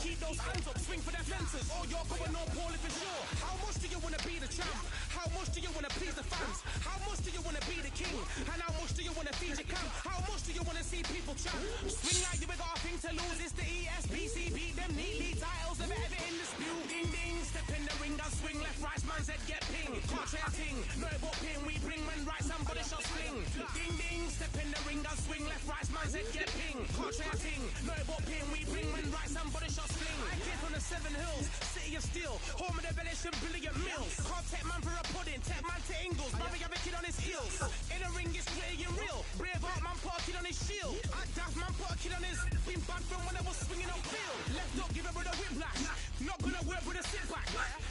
Keep those hands up, swing for their fences. Oh, you're going on Paul if it's sure. How much do you want to be the champ? How much do you want to please the fans? How much do you want to be the king? And how much do you want to feed your camp? How much do you want to see people champ? Swing like you got a thing to lose. It's the ESBC. Beat them neatly. Titles of ever in dispute. Ding ding. Step in the ring and swing left, right. Man's head get ping. Can't try a ting. No but ping. We bring men right. Somebody shall swing. Ding ding. Step in the ring and swing left, right. Man's head get ping. Can't try a ting. No but ping. We bring men right. Somebody shall swing. I came from the 7 Hills. City of Steel. Home of the village and brilliant mills. Can't take man for a pudding. Take man to Ingles. Mother have a kid on his heels. In the ring it's gritty and real. Brave heart man put a kid on his shield. At Daft man put a kid on his. Been bad from when I was swinging on field. Left up give it with a whiplash. Not gonna work with a sit back.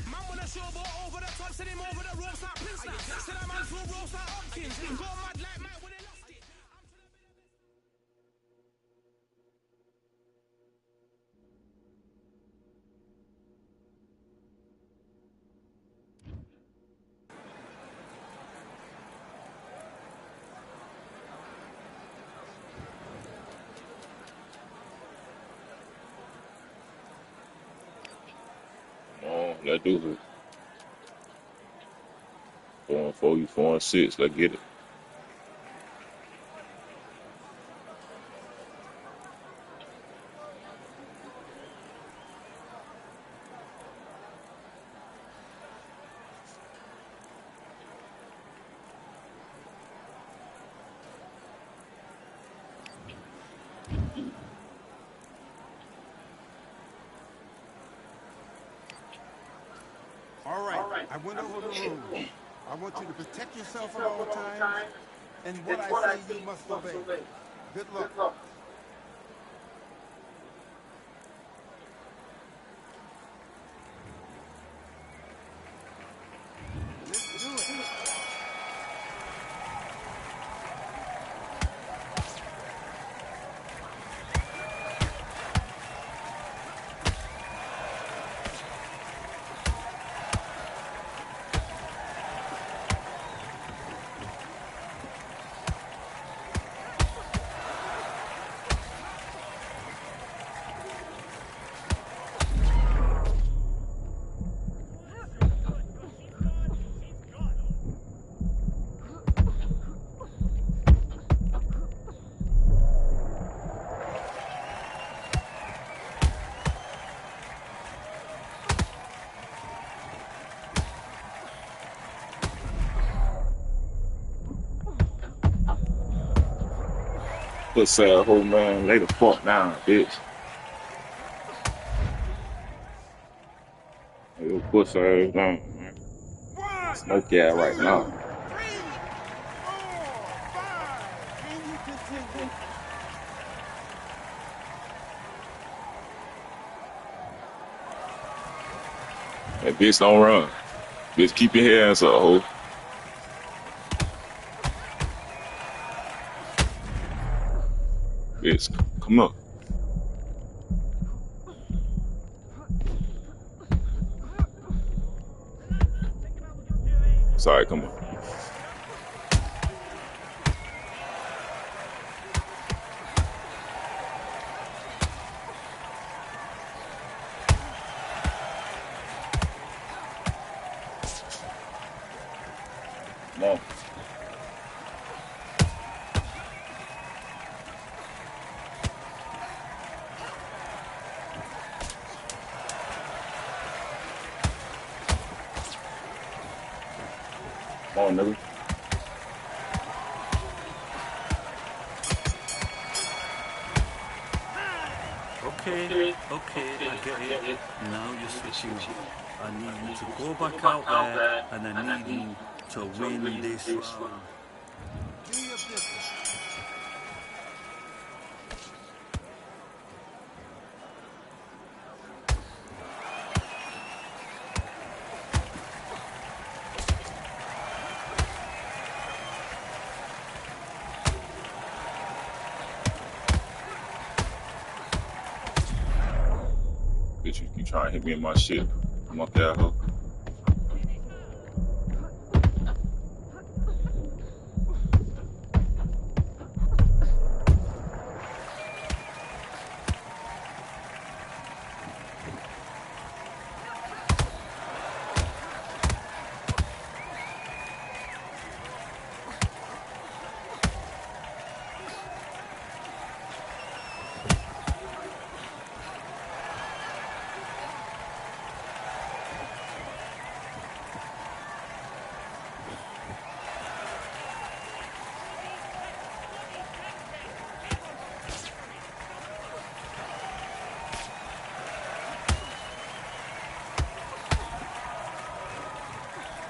Man wanna show ball over the top. Send him over the ropes like Prince. Send a man through ropes like Hopkins. Go mad like Mike when they lost it. Let's do it. 4-4, you 4-6. Let's get it. All right, I went over the rules. I want you to protect yourself at all times, and what I say you must obey. Good luck. Let's do it. Puss ass whole man, lay the fuck down, bitch. Hey, yo, puss ass down, man. Smoke ya right now. 3, 4, 5. Can you continue? That bitch don't run. Bitch, keep your hands up, ho. Bitch, come up. Sorry, come on. Come on. Come on, nigga. Okay, I get it. Now you're switching up. I need you to go back out there, and I need you to win this round. Do your business. Bitch, you trying to hit me in my shit. I'm up there, ho.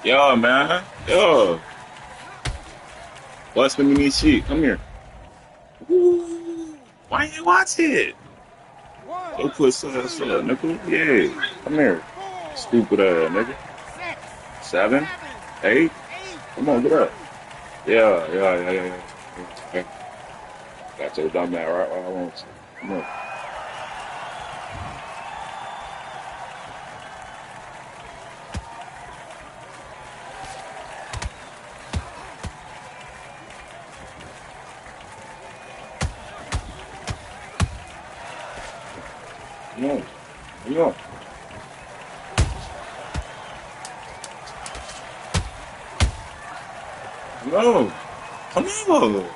Yo, man. Yo. Busting me this shit. Come here. Woo. Why you watch it? Go put some nigga. Yeah. Come here. Stupid nigga. 7, 8. Come on, get up. Yeah. Got your dumb ass right where I want you. Come on. Come on. Come on. Come on. Come on.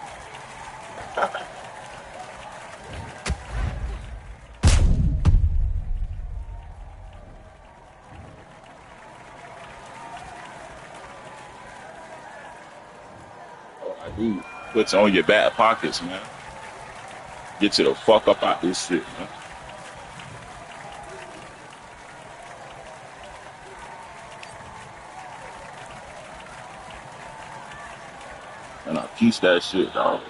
Oh, I do. Put you on your back pockets, man. Get you the fuck up out this shit, man. And I piece that shit, dog.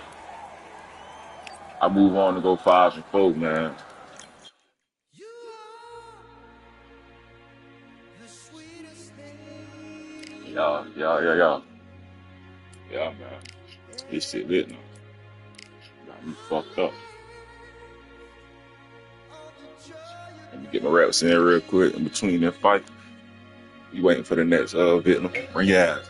I move on to go 5s and 4s, man. Yeah. Yeah, man. This shit lit now. Got me fucked up. Let me get my reps in real quick in between that fight. You waiting for the next Vietnam? Bring your ass.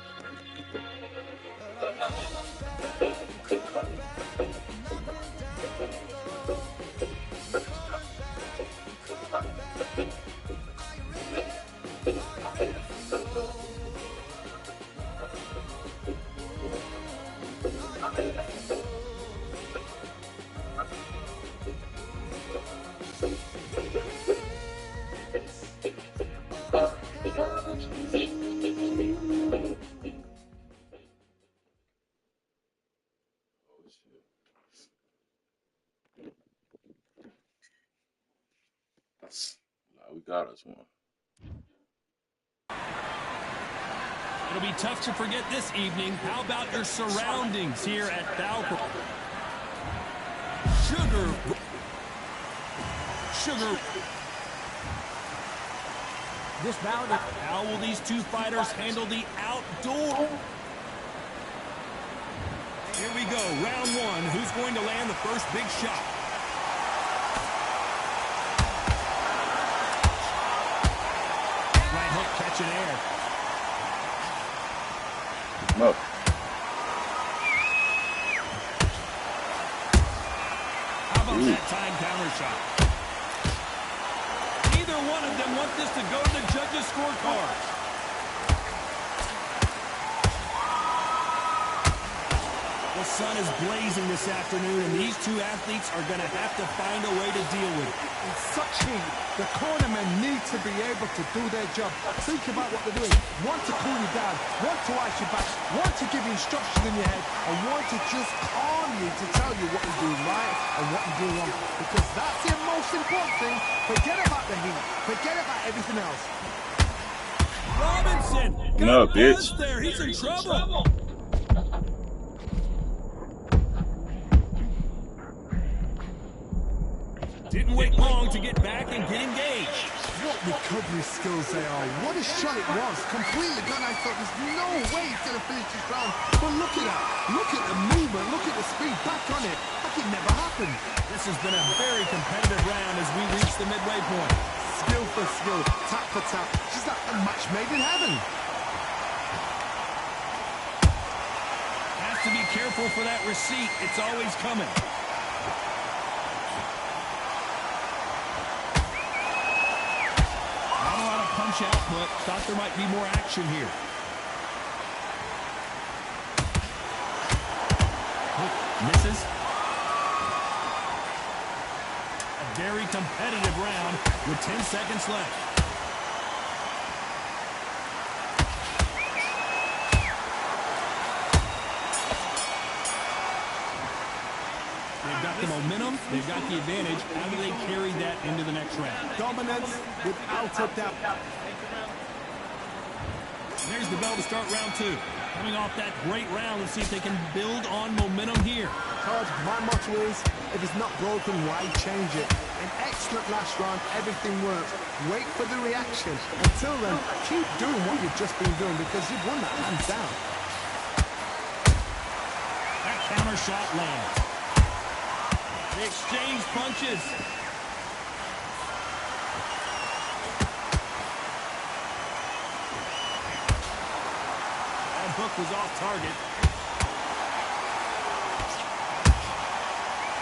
We got us one. It'll be tough to forget this evening. How about your surroundings here at Valpo? Sugar. This bout, how will these two fighters handle the outdoor? Here we go, round one. Who's going to land the first big shot? Right hook catching air. No. How about that time counter shot? Neither one of them want this to go to the judges' scorecards. The sun is blazing this afternoon, and these two athletes are going to have to find a way to deal with it. In such heat, the cornermen need to be able to do their job. Think about what they're doing. One to cool you down, one to ice you back, one to give you instruction in your head, and one to just calm you to tell you what you're doing right and what you're doing wrong. Because that's the most important thing. Forget about the heat. Forget about everything else. Robinson! No, bitch. There. He's in trouble. Didn't wait long to get back and get engaged. What recovery skills they are. What a shot it was. Completely done. I thought there's no way he's going to finish this round. But look at that. Look at the movement. Look at the speed. Back on it. Like it never happened. This has been a very competitive round as we reach the midway point. Skill for skill. Tap for tap. She's like a match made in heaven. Has to be careful for that receipt. It's always coming. Punch output. Thought there might be more action here. Misses. A very competitive round with 10 seconds left. They've got the momentum. They've got the advantage. How do they carry that into the next round? Dominance without a doubt. There's the bell to start round 2. Coming off that great round, let's see if they can build on momentum here. Todd, my motto is, if it's not broken, why change it? An excellent last round, everything works. Wait for the reaction. Until then, keep doing what you've just been doing because you've won that hands down. That counter shot lands. They exchange punches. That hook was off target.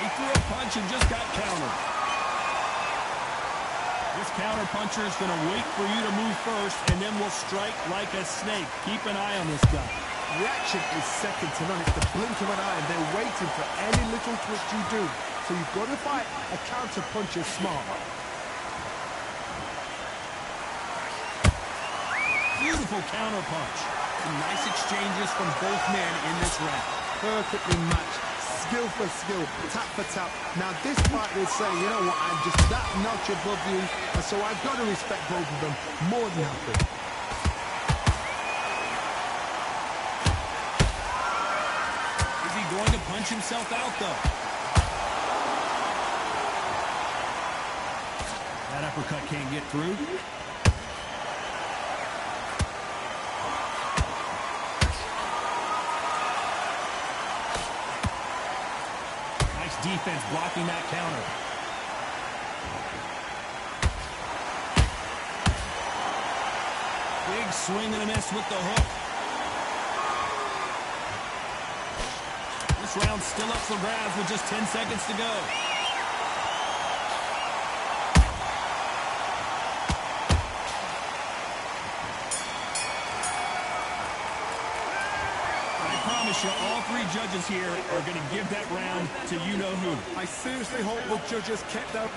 He threw a punch and just got countered. This counter puncher is going to wait for you to move first and then will strike like a snake. Keep an eye on this guy. Reaction is second to none. It's the blink of an eye and they're waiting for any little twist you do. So you've got to fight a counter puncher smart. Beautiful counter punch. Some nice exchanges from both men in this round. Perfectly matched. Skill for skill, tap for tap. Now this fighter is saying, you know what, I'm just that notch above you, and so I've got to respect both of them more than happy. Is he going to punch himself out, though? That uppercut can't get through. Defense blocking that counter. Big swing and a miss with the hook. This round's still up for grabs with just 10 seconds to go. All three judges here are going to give that round to you-know-who. I seriously hope the judges kept up.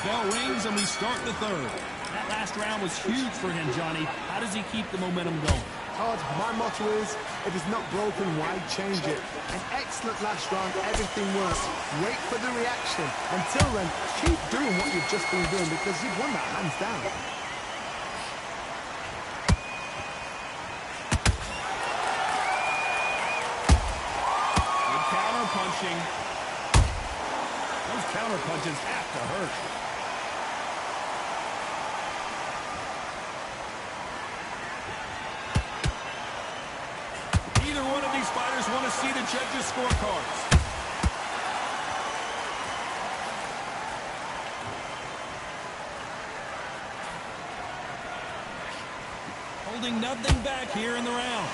Bell rings and we start the third. That last round was huge for him, Johnny. How does he keep the momentum going? Todd, my motto is, if it's not broken, why change it? An excellent last round, everything works. Wait for the reaction. Until then, keep doing what you've just been doing because you've won that hands down. Punching. Those counter punches have to hurt. Either one of these fighters want to see the judges' scorecards. Holding nothing back here in the round.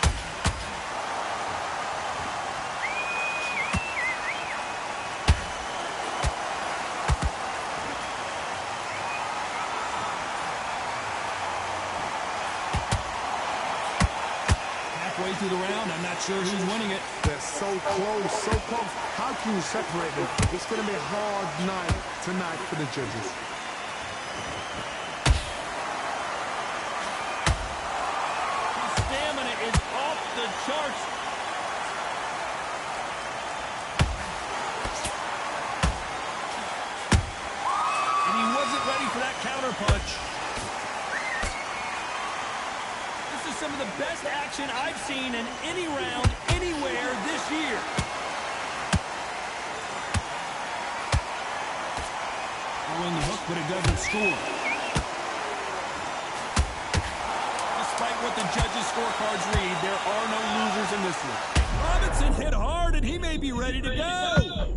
Through the round, I'm not sure who's winning it. They're so close, so close. How can you separate them? It's going to be a hard night tonight for the judges. His stamina is off the charts. And he wasn't ready for that counter punch. Some of the best action I've seen in any round, anywhere this year. Throwing the hook, but it doesn't score. Despite what the judges' scorecards read, there are no losers in this one. Robinson hit hard, and he may be ready to go.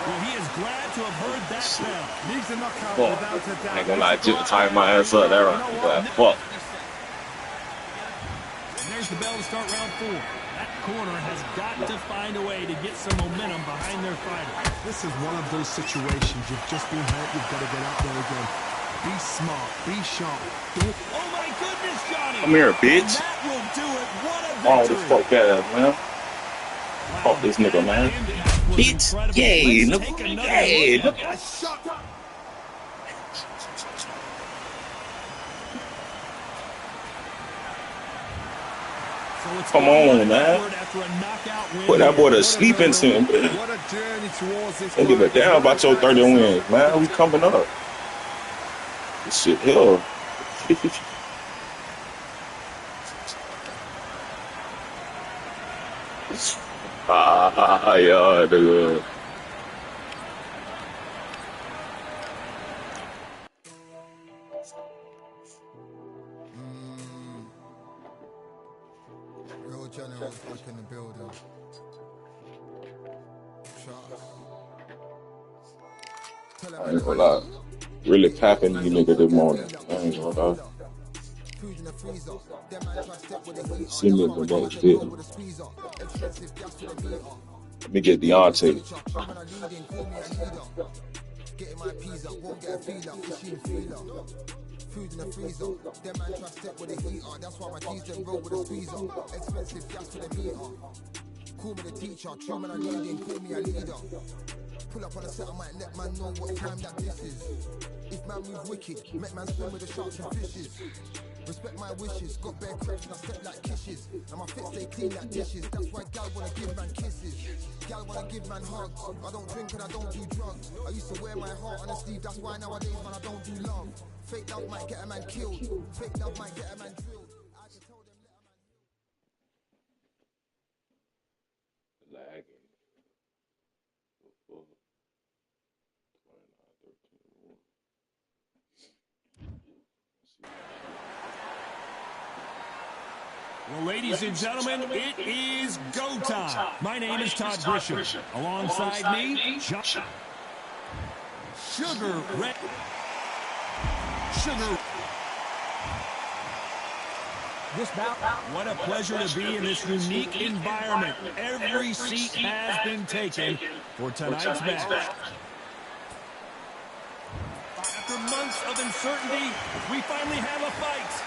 Well, he is glad to have heard that bell. Needs a knockout Fuck. without a doubt. I ain't gonna lie, Jip tied my ass up there. Fuck. And there's the bell to start round 4. That corner has got to find a way to get some momentum behind their fighter. This is one of those situations. You've just been hurt. You've got to get out there again. Be smart. Be sharp. Oh, my goodness, Johnny. Come here, bitch. And that will do it. What a Oh, victory. this fuck ass, man. Fuck this nigga, man. Bitch. Yay, nigga. Yay, nigga. So Come on, man. Put that boy to sleep into him, man. What a journey towards this. Don't give a damn about your 30 wins, man. We coming up. This shit hell. Yeah, dude. Real generals back in the building. I ain't gonna lie. Really tapping these niggas this morning. I ain't gonna lie. See me in the next video. Let me get Deontay. Getting my peas up, won't get a feel up, machine feel up. Food in the freezer, them man try step with the heater. That's why my G's them roll with a squeezer. Expensive gas for the meter. Call me the teacher, true man I need him, call me a leader. Pull up on the set, I might let man know what time that this is. If man move wicked, make man swim with the sharks and fishes. Respect my wishes, got bare crepes and I step like kisses. And my fit stay clean like dishes, that's why gal wanna give man kisses. Gal wanna give man hugs, I don't drink and I don't do drugs. I used to wear my heart on a sleeve, that's why nowadays man I don't do love. Fake love might get a man killed, fake love might get a man drilled. I can tell them let a man Lagging. Well, ladies and gentlemen, it is go time. My name is Todd Grisham. Alongside me, Sugar Ray. Sugar. This bout, what a pleasure to be in this unique environment. Every seat has been taken for tonight's match. After months of uncertainty, we finally have a fight.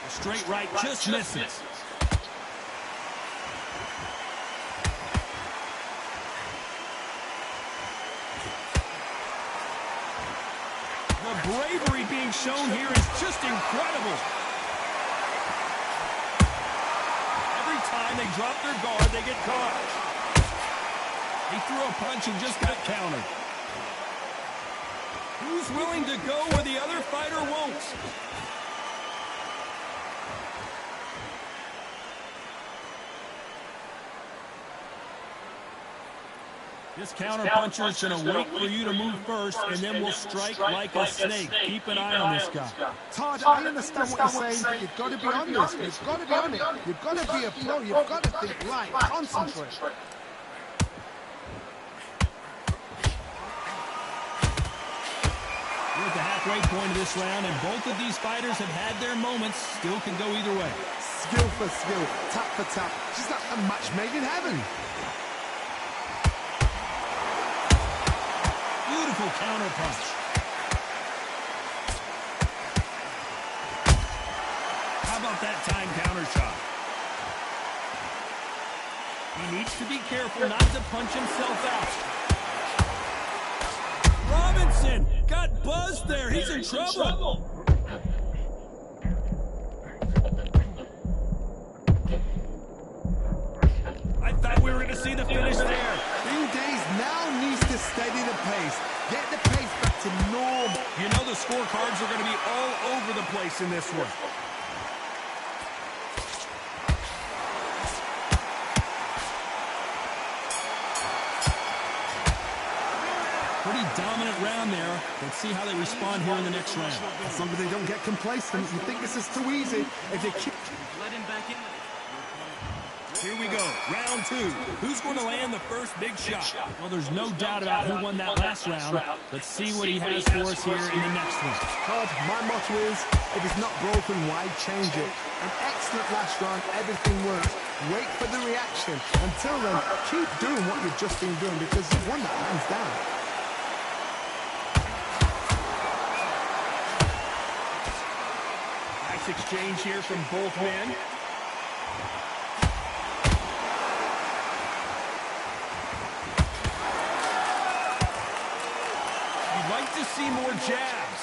Straight right just misses. The bravery being shown here is just incredible. Every time they drop their guard, they get caught. He threw a punch and just got countered. Who's willing to go where the other fighter won't? This counter-puncher is going to wait for you to move first, and then will strike like a snake. Keep an eye on this guy. Todd, I understand what you're saying, but you've got to be on this. You've got to be on it. You've got to be a pro. You've got to think light. Concentrate. We're at the halfway point of this round, and both of these fighters have had their moments. Still can go either way. Skill for skill, tap for tap. Just like a match made in heaven. Beautiful counter punch. How about that time counter shot? He needs to be careful not to punch himself out. Robinson got buzzed there. He's in trouble. I thought we were going to see the finish there. Bing Days now needs to steady the pace. Get the pace back to normal. You know the scorecards are going to be all over the place in this one. Pretty dominant round there. Let's see how they respond here in the next round. As long as they don't get complacent, you think this is too easy. If they keep... Let him back in. Here we go, round two. Who's going to land the first big shot? Well, there's no doubt about who won that last round. Let's see what he has for us here in the next one. Todd, my motto is, if it's not broken, why change it? An excellent last round, everything works. Wait for the reaction. Until then, keep doing what you've just been doing because you've won that hands down. Nice exchange here from both men. You'd like to see more jabs.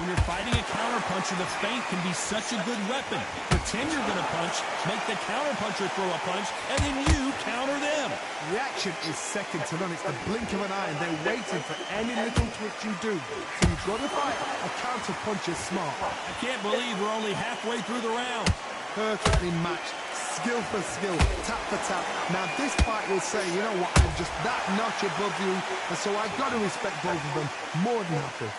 When you're fighting a counterpuncher, the feint can be such a good weapon. Pretend you're going to punch, make the counterpuncher throw a punch, and then you counter them. Reaction is second to none. It's the blink of an eye, and they're waiting for any little twitch you do. So you've got to fight a counterpuncher smart. I can't believe we're only halfway through the round. Perfectly matched, skill for skill, tap for tap. Now this fight will say, you know what, I'm just that notch above you, and so I've got to respect both of them more than happy.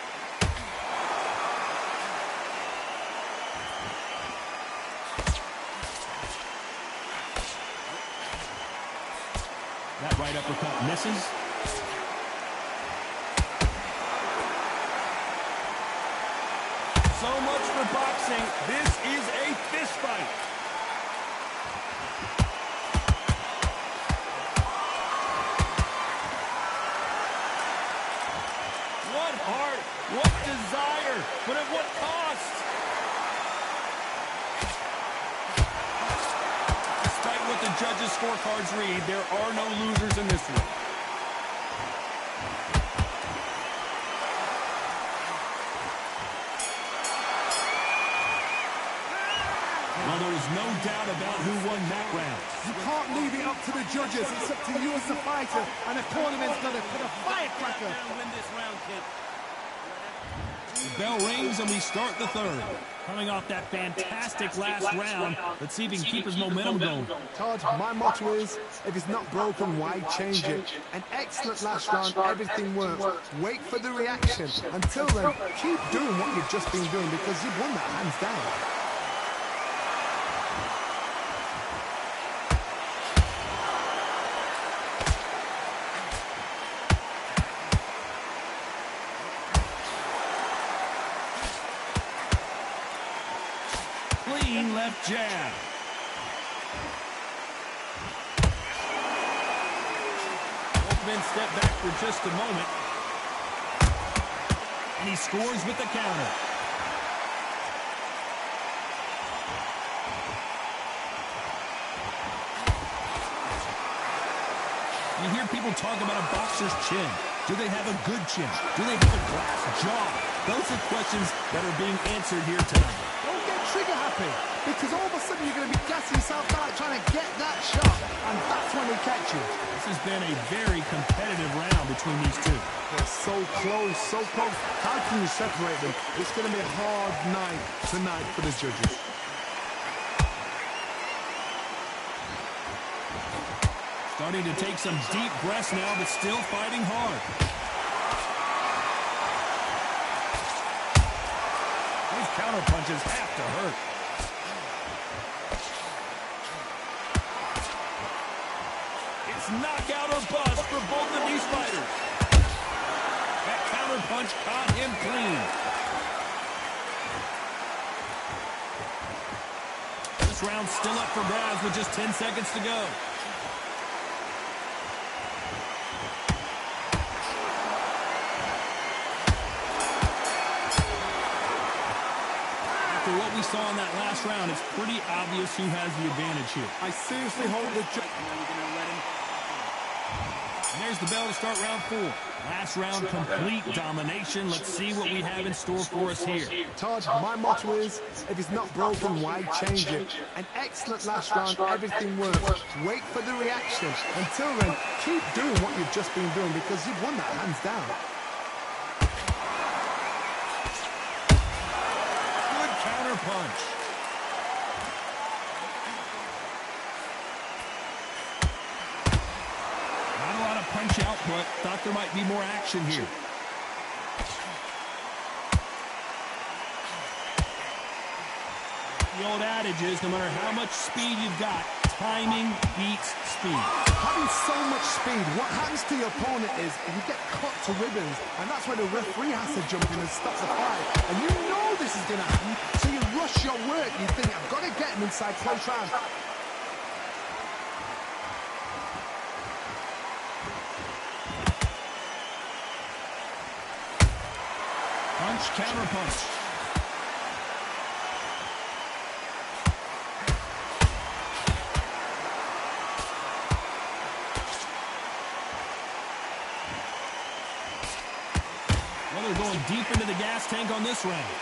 That right uppercut misses. So much for boxing. This is a fist fight. What heart, what desire, but at what cost? Despite what the judges' scorecards read, there are no losers in this one. Well, there's no doubt about who won that round. You can't leave it up to the judges. It's up to you as the fighter, and the tournament's going to put a firecracker. The bell rings and we start the third. Coming off that fantastic last round, let's see if he can keep his momentum going. Todd, my motto is, if it's not broken, why change it? An excellent last round, everything works. Wait for the reaction. Until then, keep doing what you've just been doing because you've won that hands down. Clean left jab. Both men step back for just a moment. And he scores with the counter. You hear people talk about a boxer's chin. Do they have a good chin? Do they have a glass jaw? Those are questions that are being answered here tonight. Don't get trigger happy, because all of a sudden you're going to be gassing yourself out trying to get that shot, and that's when they catch you. This has been a very competitive round between these two. They're so close, so close. How can you separate them? It's going to be a hard night tonight for the judges. Starting to take some deep breaths now, but still fighting hard. These counter punches have to hurt. It's knockout or bust for both of these fighters. That counter punch caught him clean. This round's still up for grabs with just 10 seconds to go. After what we saw in that last round, it's pretty obvious who has the advantage here. I seriously hope the And there's the bell to start round 4. Last round, complete domination. Let's see what we have in store for us here. Todd, my motto is, if it's not broken, why change it? An excellent last round, everything works. Wait for the reaction. Until then, keep doing what you've just been doing because you've won that hands down. Good counter punch. Not a lot of punch output. Thought there might be more action here. The old adage is, no matter how much speed you've got, timing beats speed. Having so much speed, what happens to your opponent is you get cut to ribbons, and that's where the referee has to jump in and stop the fight. And you know this is going to happen, so you rush your work. You think, I've got to get him inside close round. Punch, counter punch. Well, they're going deep into the gas tank on this round.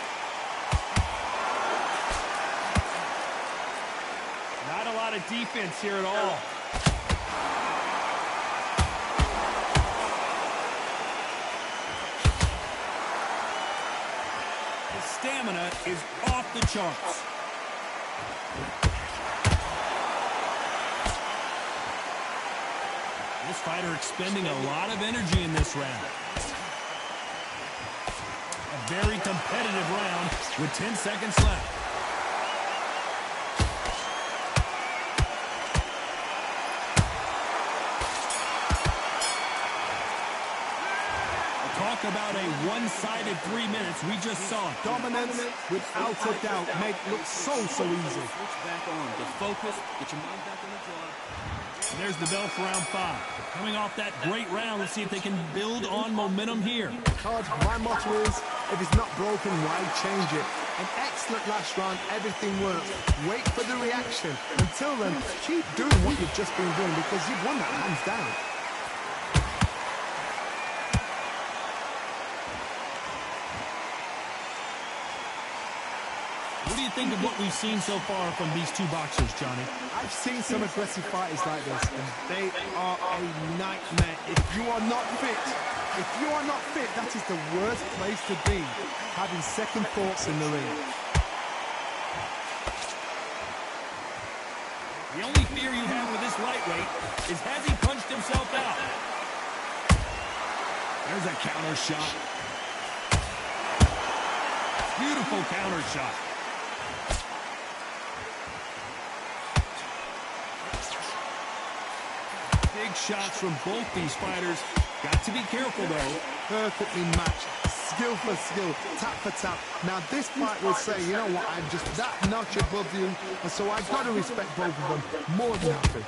Not a lot of defense here at all. His stamina is off the charts. This fighter expending a lot of energy in this round. A very competitive round with 10 seconds left. Talk about a one-sided 3 minutes. We just saw Dominance, without a doubt, make it look so easy. Switch back on. Just focus. Get your mind back on the job. And there's the bell for round 5. Coming off that great round, let's see if they can build on momentum here. Todd, my motto is, if it's not broken, why change it? An excellent last round, everything works. Wait for the reaction. Until then, keep doing what you've just been doing because you've won that hands down. What do you think of what we've seen so far from these two boxers, Johnny? I've seen some aggressive fighters like this, and they are a nightmare. If you are not fit, that is the worst place to be, having second thoughts in the ring. The only fear you have with this lightweight is has he punched himself out? There's a counter shot. Beautiful counter shot. Big shots from both these fighters. Got to be careful, though. Perfectly matched. Skill for skill. Tap for tap. Now, this fight will say, you know what, I'm just that notch above you, and so I've got to respect both of them more than happy.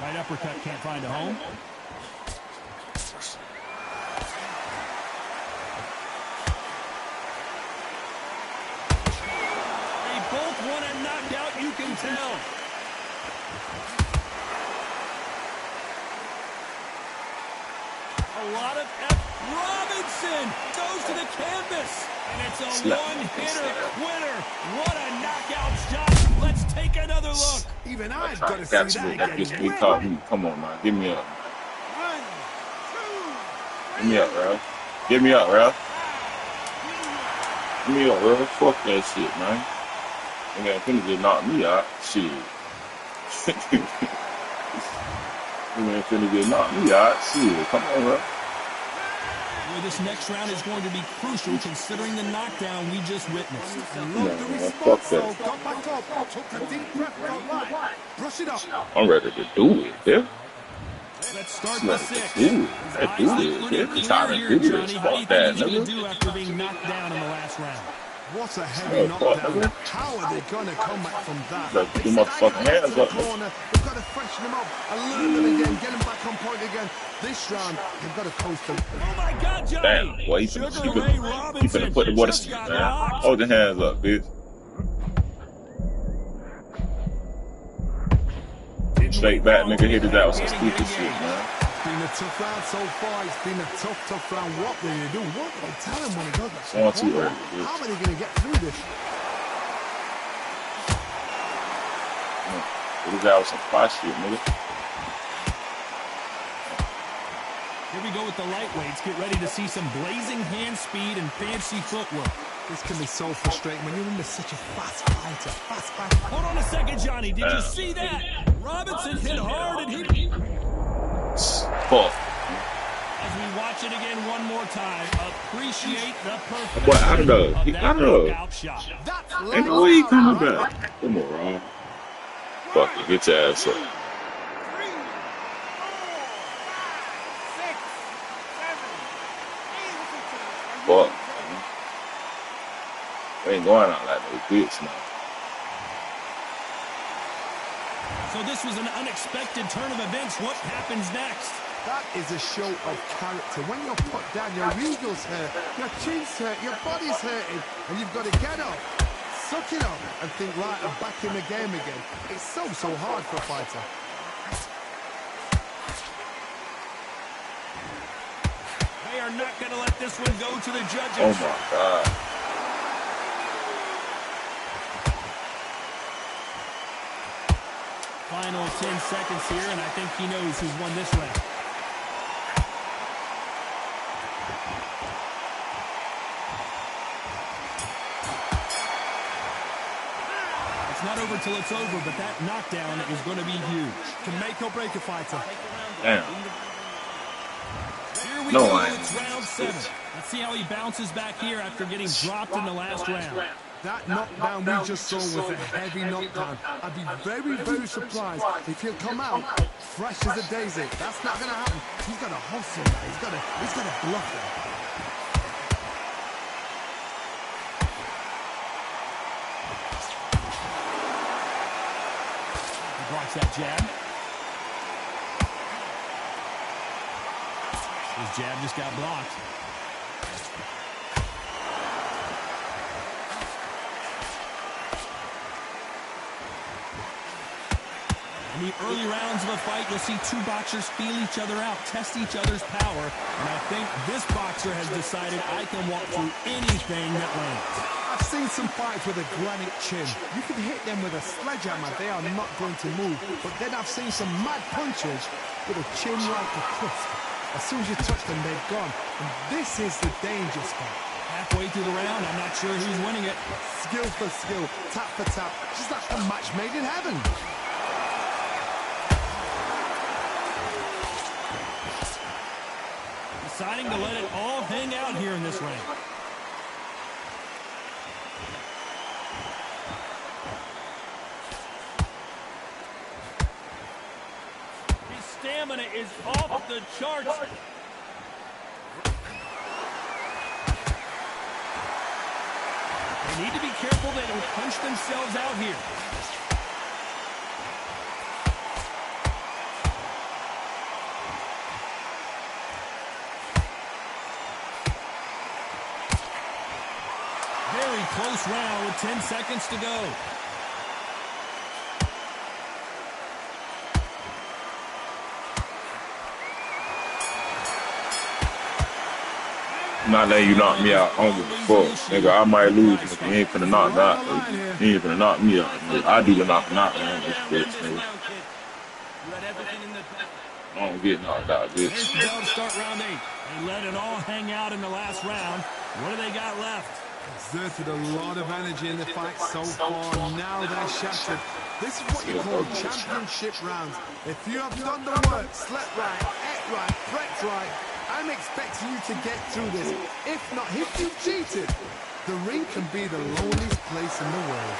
Right uppercut can't find a home. Both want it knocked out, you can tell. A lot of Robinson goes to the canvas. And it's a one-hitter winner. What a knockout shot. Let's take another look. Even I've got to see that again. Come on, man. Give me up. Give me up, bro. Give me up, bro. Give me up, bro. Fuck that shit, man. And then finna just knock me out. Shit. And then finna just knock me out. Shit. Come on, bro. Well, this next round is going to be crucial considering the knockdown we just witnessed. Fuck that. Got back up, took a deep breath, got light. Brush it up. I'm ready to do it, yeah. Let's start the sixth. Let's do it, yeah. Try to do this. Fuck that, What do you think he's going to nigga. do after being knocked down in the last round? What a heavy knockdown. How are they going to come back from that? Like, put my fucking hands up. Corner. They've got to freshen them up and learn them again, get them back on point again. This round, they've got to coast them. Oh my God, Johnny! Damn, boy, he finna put the water shit, man. Hold your hands up, bitch. Straight back, nigga, hit his out with some stupid shit, man. It's been a tough round so far. It's been a tough round. What will you do? What will they tell him when he does that? One too early, bitch. How are they going to get through this? Hit his out with some fly shit, nigga. Here we go with the lightweights. Get ready to see some blazing hand speed and fancy footwork. This can be so frustrating when you're under such a fast fighter. Hold on a second, Johnny. Did you see that? Robinson hit hard and he... Fuck. As we watch it again one more time, appreciate the perfect But I don't know. of I that don't know. knockout shot. Ain't no way he coming back. Come on, Rob. Fuck it. Get your ass up. 3, 4, 5, 6, 7, 8. Fuck. We ain't going out like no bitch now. So this was an unexpected turn of events. What happens next? That is a show of character. When you're put down, your eagles hurt, your chin's hurt, your body's hurting, and you've got to get up, suck it up, and think, right, I'm back in the game again. It's so hard for a fighter. are not going to let this one go to the judges. Oh, my God. Final 10 seconds here, and I think he knows who's won this round. It's not over till it's over, but that knockdown is going to be huge. Can make or break a fighter. Damn. Here we No, go. I It's round 7. Let's see how he bounces back here after getting dropped in the last round. That knockdown we just saw was a heavy knockdown. I'd be very, very surprised if he'll come out fresh as a daisy. That's not going to happen. He's got to hustle. He's got to bluff it. Blocks that jab. His jab just got blocked. In the early rounds of a fight, you'll see two boxers feel each other out, test each other's power, and I think this boxer has decided I can walk through anything that lands. I've seen some fights with a granite chin. You can hit them with a sledgehammer, they are not going to move. But then I've seen some mad punches with a chin like a crisp. As soon as you touch them, they're gone. And this is the danger spot. Halfway through the round, I'm not sure who's winning it. Skill for skill, tap for tap, just like a match made in heaven. Deciding to let it all hang out here in this round. His stamina is off the charts. They need to be careful they don't punch themselves out here. Very close round with 10 seconds to go. I'm not letting you knock me out. I don't give a fuck. Nigga, I might lose. Nigga, you ain't finna knock me out. Nigga. You ain't finna knock me out. Nigga. I do the knocking out, man. This bitch, nigga. I don't get knocked out, bitch. Here's the bell to start round 8. They let it all hang out in the last round. What do they got left? Exerted a lot of energy in the fight so far. Now they're shattered. This is what you call championship rounds. If you have done the work, slept right, ate right, prepped right, I'm expecting you to get through this. If not, if you cheated, the ring can be the loneliest place in the world.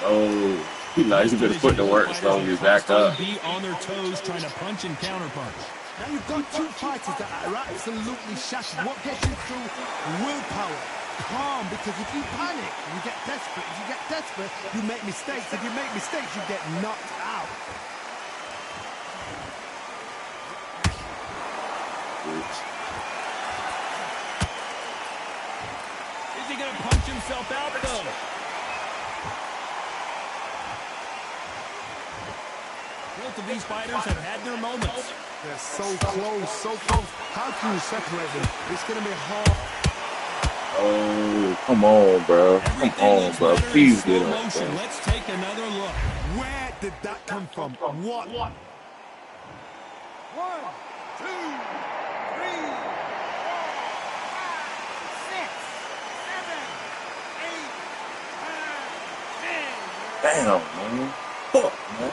Oh, he nice. He better put the work slowly back up. Be on their toes trying to punch and counterpunch. Now you've got two fighters that are absolutely shattered. What gets you through? Willpower. Calm, because if you panic, you get desperate. If you get desperate, you make mistakes. If you make mistakes, you get knocked out. Is he going to punch himself out, though? Both of these fighters have had their moments. They're so close, so close. How can you separate them? It's going to be hard. Oh, come on, bro. Come on, bro. Please get up, bro. Let's take another look. Where did that come from? What? 1, 2, 3, 4, 5, 6, 7, 8, 9, 10. Damn, man. Fuck, man.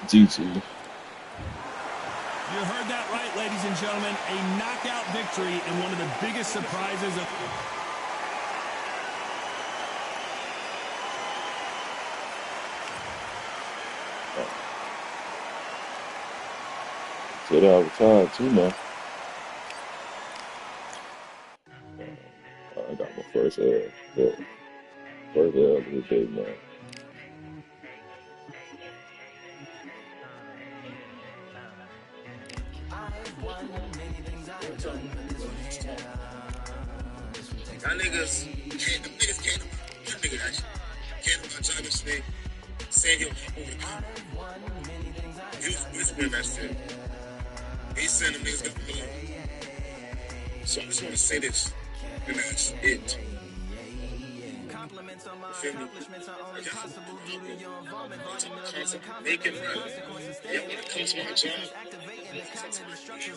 GG. You heard that right, ladies and gentlemen. A knockout victory and one of the biggest surprises of... Sit out of time, too, man. I got my first L. First L of the day, man. Y'all niggas, the niggas can't nigga actually came to my job yesterday, saying he'll hop over the car. He was whispering that shit. He's saying them niggas got the blood. So I just want to say this, and that's it. You feel me? I got constantly making money. Y'all want to come to my job?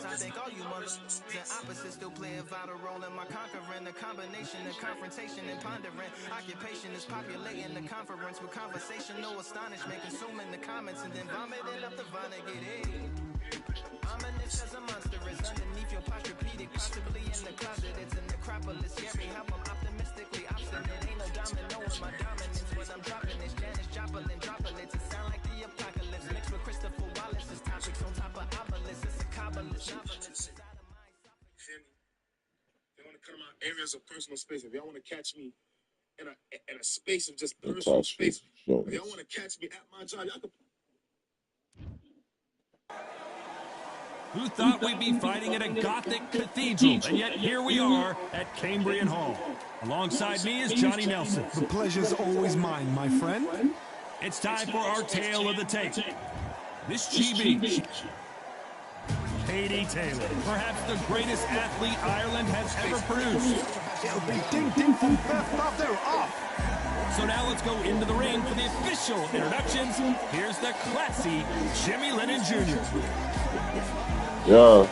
I think all you mothers and opposites still play a vital role in my conquering. The combination of confrontation and pondering. Occupation is populating the conference with conversation, no astonishment, consuming the comments and then vomiting up the vine and get it. Ominous as a monster is underneath your posturepedic, possibly in the closet. It's a necropolis, scary how I'm optimistically obstinate. Ain't no domino in my dominance. What I'm dropping is Janis Joplin droplets. It sound like the apocalypse mixed with Christopher Wallace's topics on top of obelisks. It's a kabbalist novelist. Feel me? They want to cut my areas of personal space. If y'all want to catch me in a space of just personal space, if y'all want to catch me at my job, y'all can. Who thought we'd be fighting at a Gothic cathedral? And yet here we are at Cambrian Hall. Alongside me is Johnny Nelson. The pleasure's always mine, my friend. It's time for our tale of the tape. This GB, Katie Taylor, perhaps the greatest athlete Ireland has ever produced. It'll be ding-ding from first off, they're off. So now let's go into the ring for the official introductions. Here's the classy Jimmy Lennon Jr. Yeah.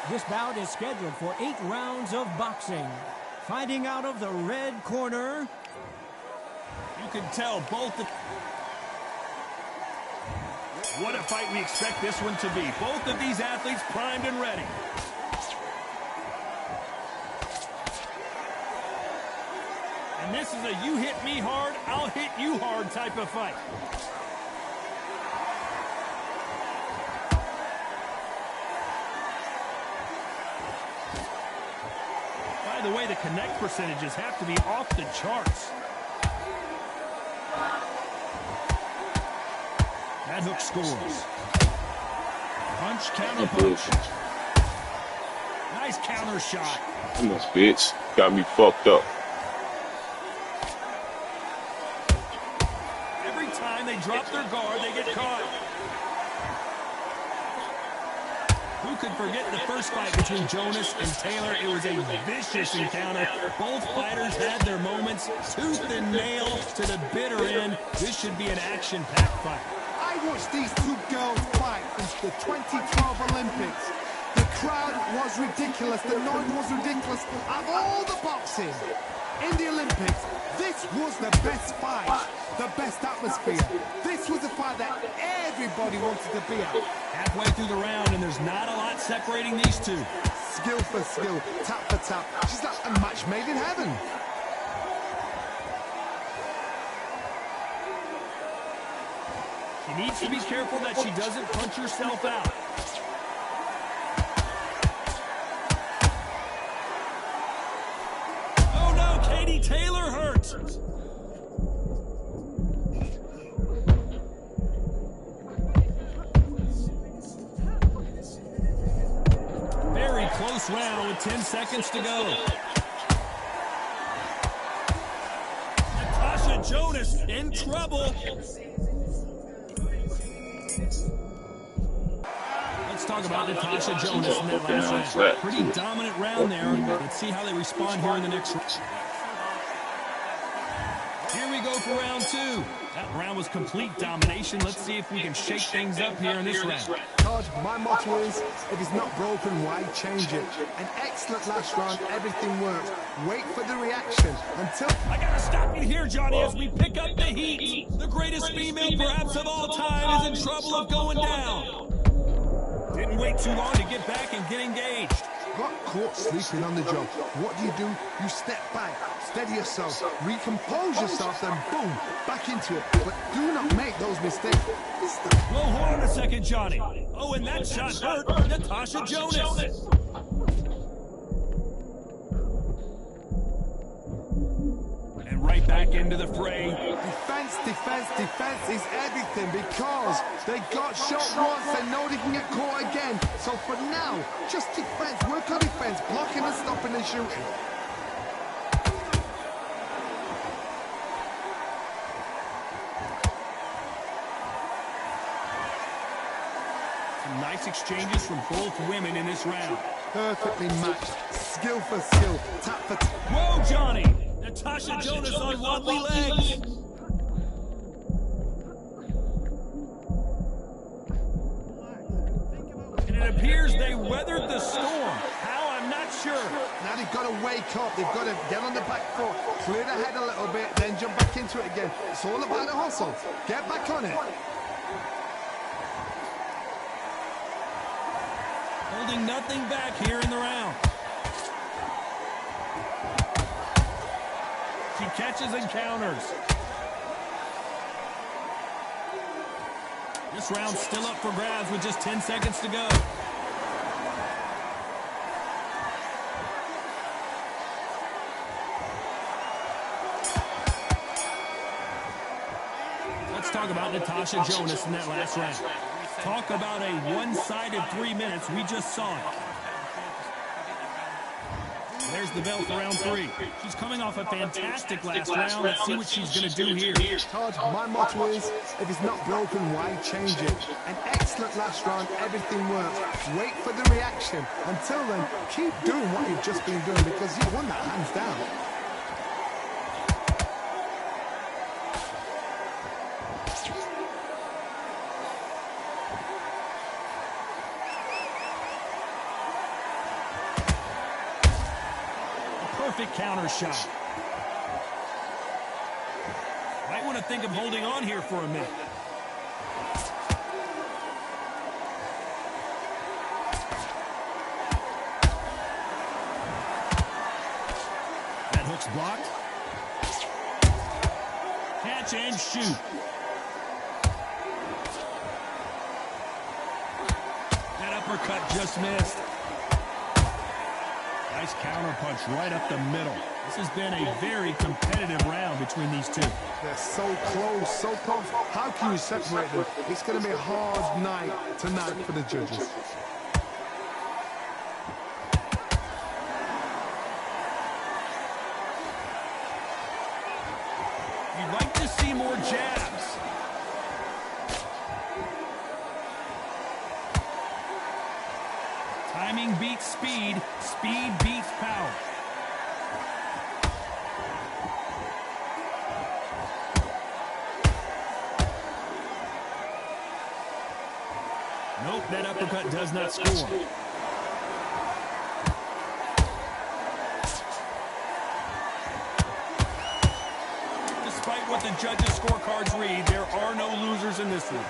This bout is scheduled for 8 rounds of boxing. Fighting out of the red corner. You can tell both the... What a fight we expect this one to be. Both of these athletes primed and ready. And this is a you hit me hard, I'll hit you hard type of fight. By the way, the connect percentages have to be off the charts. That hook scores. Punch, counter punch. Nice counter shot. This bitch got me fucked up. Every time they drop their guard, they get caught. Who could forget the first fight between Jonas and Taylor? It was a vicious encounter. Both fighters had their moments, tooth and nail to the bitter end. This should be an action-packed fight. I watched these two girls fight in the 2012 Olympics. The crowd was ridiculous. The noise was ridiculous. Of all the boxing in the Olympics, this was the best fight, the best atmosphere. This was a fight that everybody wanted to be at. Halfway through the round, and there's not a lot separating these two. Skill for skill, tap for tap. She's like a match made in heaven. She needs to be careful that she doesn't punch herself out. Oh no, Katie Taylor hurt. Very close round with 10 seconds to go. Natasha Jonas in trouble. Let's talk about Natasha Jonas in that last round. Pretty dominant round there. Let's see how they respond here in the next round. Here we go for round two. That round was complete domination. Let's see if we can shake things up here in this round. Todd, my motto is, if it's not broken, why change it? An excellent last round, everything worked. Wait for the reaction until... I gotta stop you here, Johnny, as we pick up the heat. The greatest female perhaps of all time is in trouble of going down. Didn't wait too long to get back and get engaged. Got caught sleeping on the job. What do? You step back, steady yourself, recompose yourself, then boom, back into it. But do not make those mistakes. Well, hold on a second, Johnny. Oh, and that shot hurt Natasha Jonas. And right back into the fray. Defense, defense, defense is everything because they got shot once, they know they can get caught again. So for now, just defense, work on defense, blocking and stopping and shooting. Some nice exchanges from both women in this round. Perfectly matched, skill for skill, tap for tap. Whoa, Johnny! Natasha Jonas on wobbly legs. And it appears they weathered the storm. How, I'm not sure. Now they've got to wake up, they've got to get on the back foot, clear the head a little bit, then jump back into it again. It's all about the hustle. Get back on it. Holding nothing back here in the round. She catches and counters. This round's still up for grabs with just 10 seconds to go. Let's talk about Natasha Jonas in that last round. Talk about a one-sided 3 minutes. We just saw it. There's the bell for round 3. She's coming off a fantastic last round. Let's see what she's going to do here. Todd, my motto is, if it's not broken, why change it? An excellent last round, everything works. Wait for the reaction. Until then, keep doing what you've just been doing because you won that hands down. Perfect counter shot. Might want to think of holding on here for a minute. That hook's blocked. Catch and shoot. That uppercut just missed. Nice counter punch right up the middle. This has been a very competitive round between these two. They're so close, so close. How can you separate them? It's going to be a hard night tonight for the judges. You'd like to see more jabs. Timing beats speed. Speed beats power. Nope, that uppercut does not score. Despite what the judges' scorecards read, there are no losers in this one.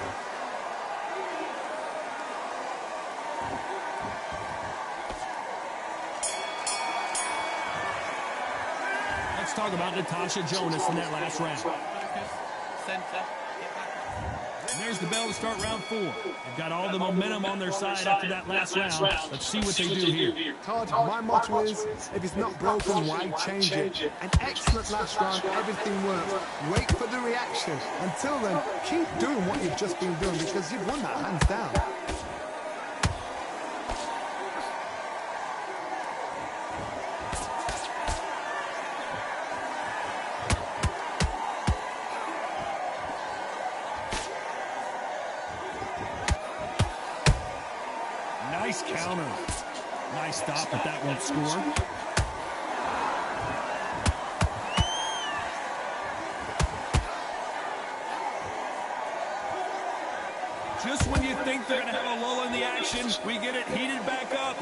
Let's talk about Natasha Jonas in that last round. And there's the bell to start round 4. They've got all the momentum on their side after that last round. Let's see what they do here. Todd, my motto is, if it's not broken, why change it? An excellent last round, everything works. Wait for the reaction. Until then, keep doing what you've just been doing because you've won that hands down. Nice counter. Nice stop, but that won't score. Just when you think they're going to have a lull in the action, we get it heated back up.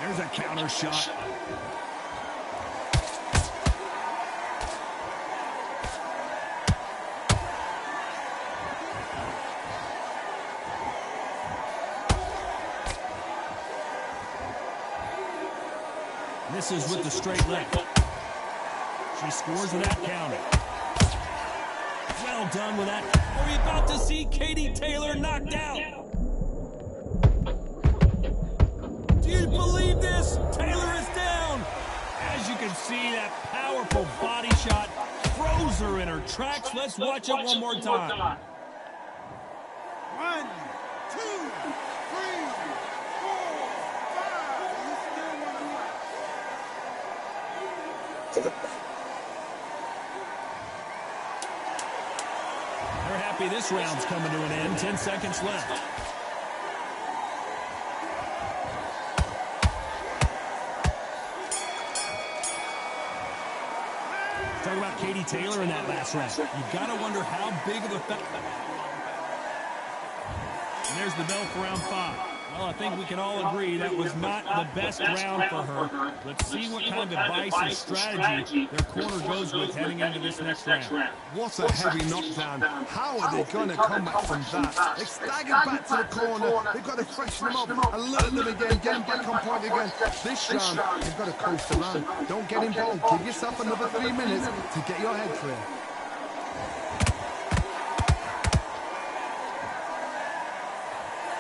There's a counter shot. Misses with the straight left. She scores with that counter. Well done with that. Are we about to see Katie Taylor knocked out? Do you believe this? Taylor is down. As you can see, that powerful body shot froze her in her tracks. Let's watch it one more time. 1, 2, 3, 4, 5. They're happy this round's coming to an end. 10 seconds left. Talk about Katie Taylor in that last round. You've got to wonder how big of a factor. And there's the bell for round 5. Well, I think we can all agree that was not the best round for her. Let's see what kind of advice and strategy their corner goes with heading into this next round. What a heavy knockdown. How are they going to come back from that? They staggered back to the corner. They've got to freshen them up and look at them again, get them back on point again. This round, they've got to coast around. Don't get involved. Give yourself another 3 minutes to get your head clear.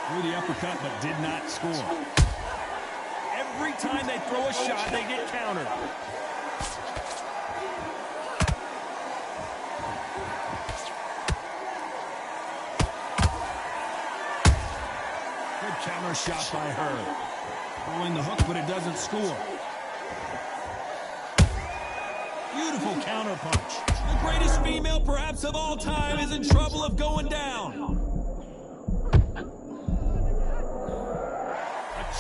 Threw the uppercut, but did not score. Every time they throw a shot, they get countered. Good counter shot by her. Throwing the hook, but it doesn't score. Beautiful counter punch. The greatest female, perhaps of all time, is in trouble of going down.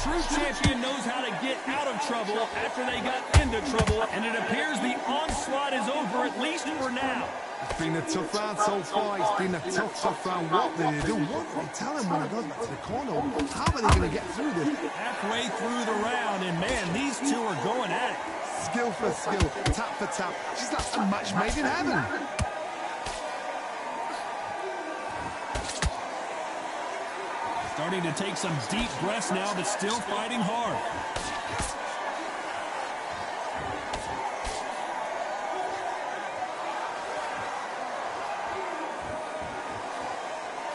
True champion knows how to get out of trouble after they got into trouble, and it appears the onslaught is over, at least for now. It's been a tough round so far. It's been a tough round. What do they do? What do they tell him when he goes back to the corner? How are they going to get through this? Halfway through the round, and man, these two are going at it. Skill for skill, tap for tap. She's like a match made in heaven. Starting to take some deep breaths now, but still fighting hard.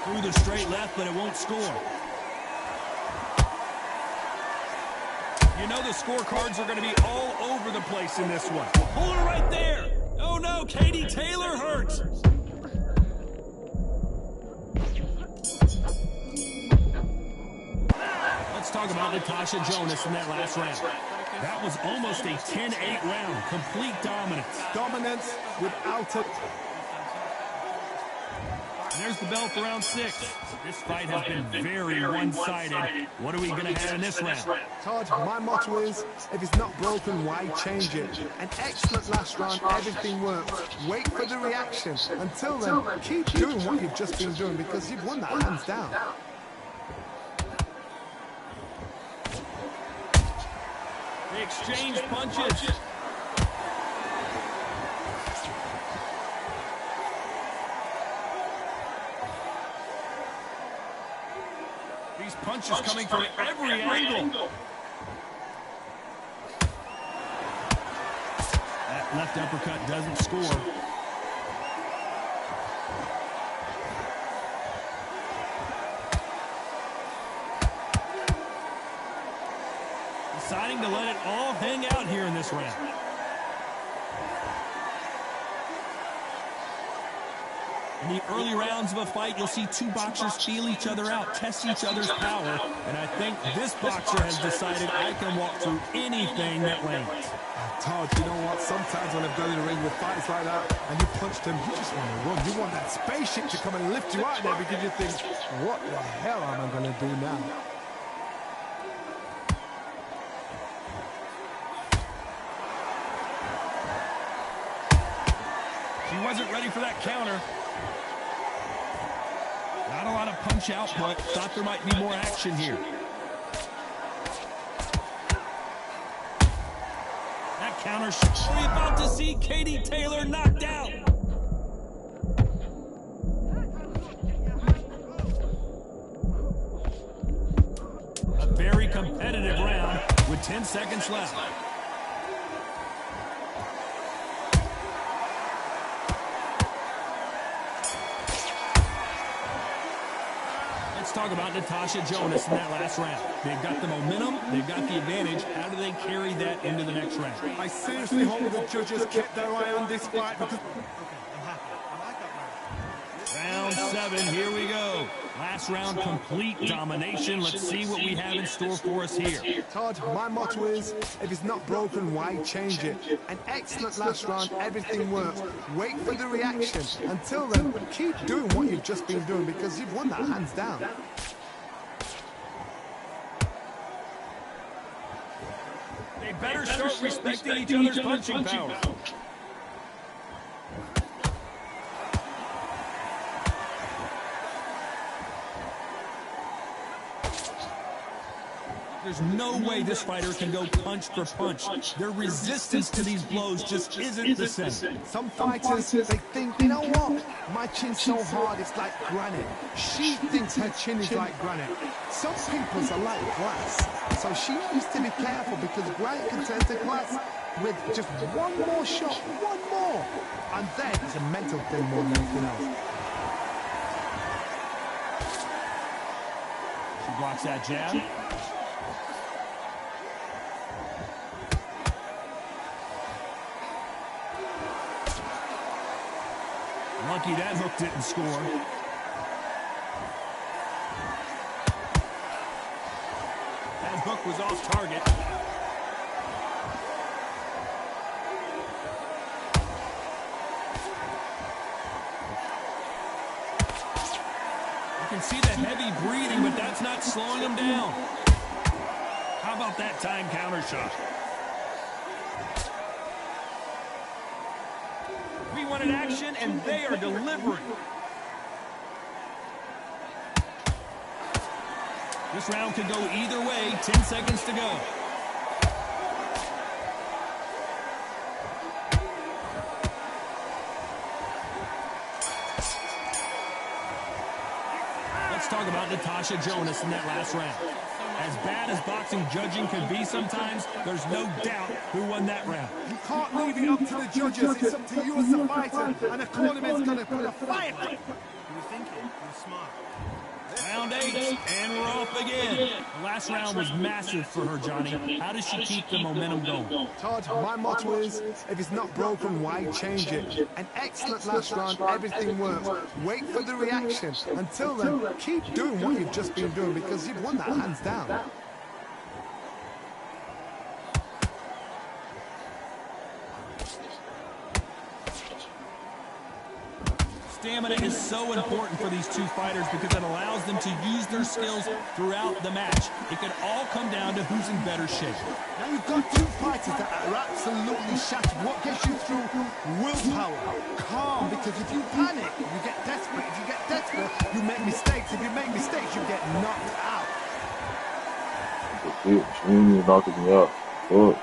Through the straight left, but it won't score. You know the scorecards are going to be all over the place in this one. Pull her right there. Oh no, Katie Taylor hurts. Let's talk about Natasha Jonas in that last round. That was almost a 10-8 round. Complete dominance. Dominance without it. There's the bell for round 6. This fight has been very one-sided. What are we going to have in this round? Todd, my motto is, if it's not broken, why change it? An excellent last round, everything worked. Wait for the reaction. Until then, keep doing what you've just been doing because you've won that hands down. They exchange punches. These punches coming from every angle. That left uppercut doesn't score. Deciding to let it all hang out here in this round. In the early rounds of a fight, you'll see two boxers feel each other out, test each other's power, and I think this boxer has decided I can walk through anything that lands. Todd, you know what? Sometimes when I've gone in the ring with fights like that and you punched him, you just want to run. You want that spaceship to come and lift you out there because you think, what the hell am I going to do now? She wasn't ready for that counter. Not a lot of punch output. Thought there might be more action here. That counter shot. Are we about to see Katie Taylor knocked out? A very competitive round with 10 seconds left. talk about Natasha Jonas in that last round. They've got the momentum, they've got the advantage. How do they carry that into the next round? I seriously hope the judges kept their eye on this fight because... Round 7, here we go. Last round, complete domination. Let's see what we have in store for us here. Todd, my motto is, if it's not broken, why change it? An excellent last round, everything works. Wait for the reaction. Until then, keep doing what you've just been doing because you've won that hands down. They better start respecting each other's punching power. There's no way this fighter can go punch for punch. Their resistance to these blows just isn't the same. Some fighters, they think, you know what? My chin's so hard, it's like granite. She thinks her chin is like granite. Some people's are like glass. So she needs to be careful because granite can turn to glass with just one more shot, one more. And then it's a mental thing more than anything else. She blocks that jab. Lucky that hook didn't score. That hook was off target. You can see the heavy breathing, but that's not slowing him down. How about that time counter shot? We wanted action, and they are delivering. This round could go either way. 10 seconds to go. Let's talk about Natasha Jonas in that last round. As bad as boxing judging can be sometimes, there's no doubt who won that round. You can't leave it up to the judges. It's up to you as a fighter, and the cornerman's going to put a fight. You were thinking, you were smart. Round 8, and we're off again. The last round was massive for her, Johnny. How does she keep the momentum going? Todd, my motto is, if it's not broken, why change it? An excellent last round, everything works. Wait for the reaction. Until then, keep doing what you've just been doing because you've won that hands down. Stamina is so important for these two fighters because it allows them to use their skills throughout the match. It could all come down to who's in better shape. Now you've got two fighters that are absolutely shattered. What gets you through? Willpower. Calm, because if you panic, you get desperate. If you get desperate, you make mistakes. If you make mistakes, you get knocked out. She's knocking me out. Look.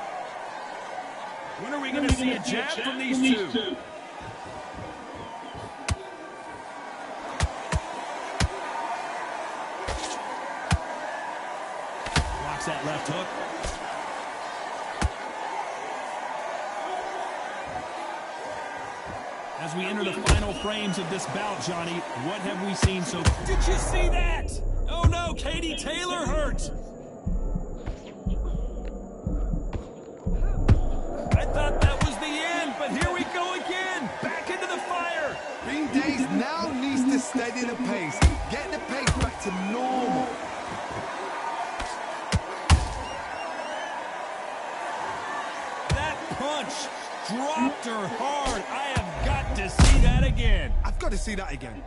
When are we going to see a jab from these two? That left hook. As we enter the final frames of this bout, Johnny, what have we seen so far? Did you see that? Oh no, Katie Taylor hurt. I thought that was the end, but here we go again. Back into the fire. Bean Days now needs to steady the pace. Get the pace back to normal. Punch dropped her hard. I have got to see that again. I've got to see that again.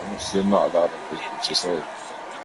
I'm still not allowed to say.